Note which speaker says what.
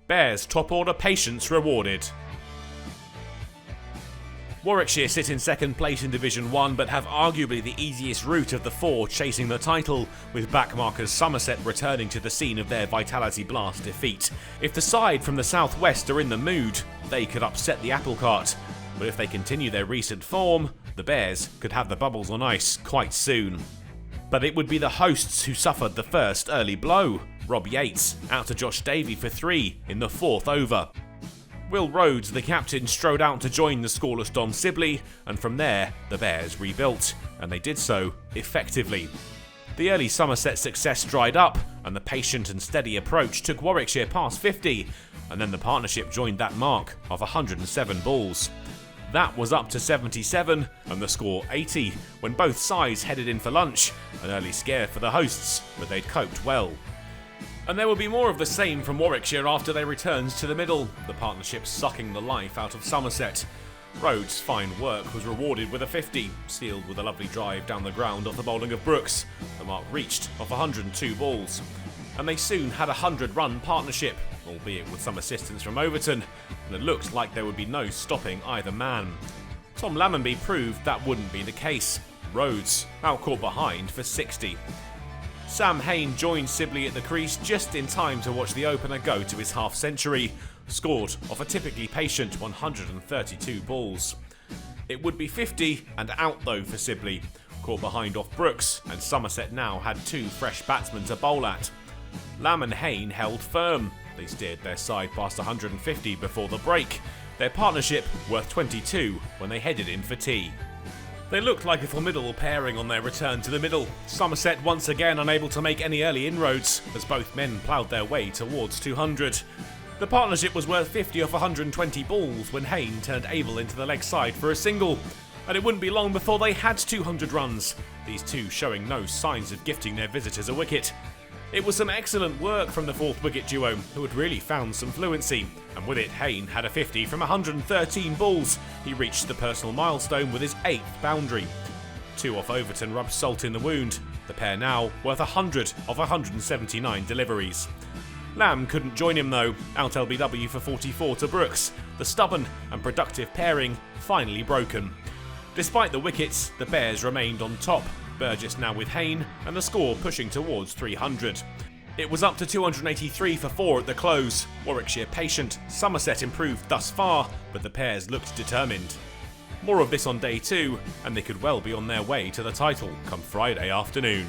Speaker 1: Bears top order patience rewarded. Warwickshire sit in second place in Division 1 but have arguably the easiest route of the four chasing the title, with backmarkers Somerset returning to the scene of their Vitality Blast defeat. If the side from the southwest are in the mood, they could upset the apple cart, but if they continue their recent form, the Bears could have the bubbles on ice quite soon. But it would be the hosts who suffered the first early blow. Rob Yates out to Josh Davey for 3 in the 4th over. Will Rhodes, the captain, strode out to join the scoreless Dom Sibley, and from there, the Bears rebuilt, and they did so effectively. The early Somerset success dried up, and the patient and steady approach took Warwickshire past 50, and then the partnership joined that mark of 107 balls. That was up to 77, and the score 80, when both sides headed in for lunch, an early scare for the hosts, but they'd coped well. And there will be more of the same from Warwickshire after they returned to the middle, the partnership sucking the life out of Somerset. Rhodes' fine work was rewarded with a 50, sealed with a lovely drive down the ground off the bowling of Brooks, the mark reached off 102 balls. And they soon had a 100-run partnership, albeit with some assistance from Overton, and it looked like there would be no stopping either man. Tom Lammonby proved that wouldn't be the case. Rhodes out caught behind for 60. Sam Hain joined Sibley at the crease just in time to watch the opener go to his half-century, scored off a typically patient 132 balls. It would be 50 and out though for Sibley, caught behind off Brooks, and Somerset now had 2 fresh batsmen to bowl at. Lam and Hain held firm. They steered their side past 150 before the break, their partnership worth 22 when they headed in for tea. They looked like a formidable pairing on their return to the middle, Somerset once again unable to make any early inroads as both men ploughed their way towards 200. The partnership was worth 50 off 120 balls when Hain turned Abel into the leg side for a single, and it wouldn't be long before they had 200 runs, these two showing no signs of gifting their visitors a wicket. It was some excellent work from the 4th wicket duo, who had really found some fluency, and with it Hain had a 50 from 113 balls. He reached the personal milestone with his 8th boundary. 2 off Overton rubbed salt in the wound, the pair now worth 100 of 179 deliveries. Lamb couldn't join him though, out LBW for 44 to Brooks, the stubborn and productive pairing finally broken. Despite the wickets, the Bears remained on top, Burgess now with Hain, and the score pushing towards 300. It was up to 283 for 4 at the close. Warwickshire patient, Somerset improved thus far, but the pairs looked determined. More of this on day 2, and they could well be on their way to the title come Friday afternoon.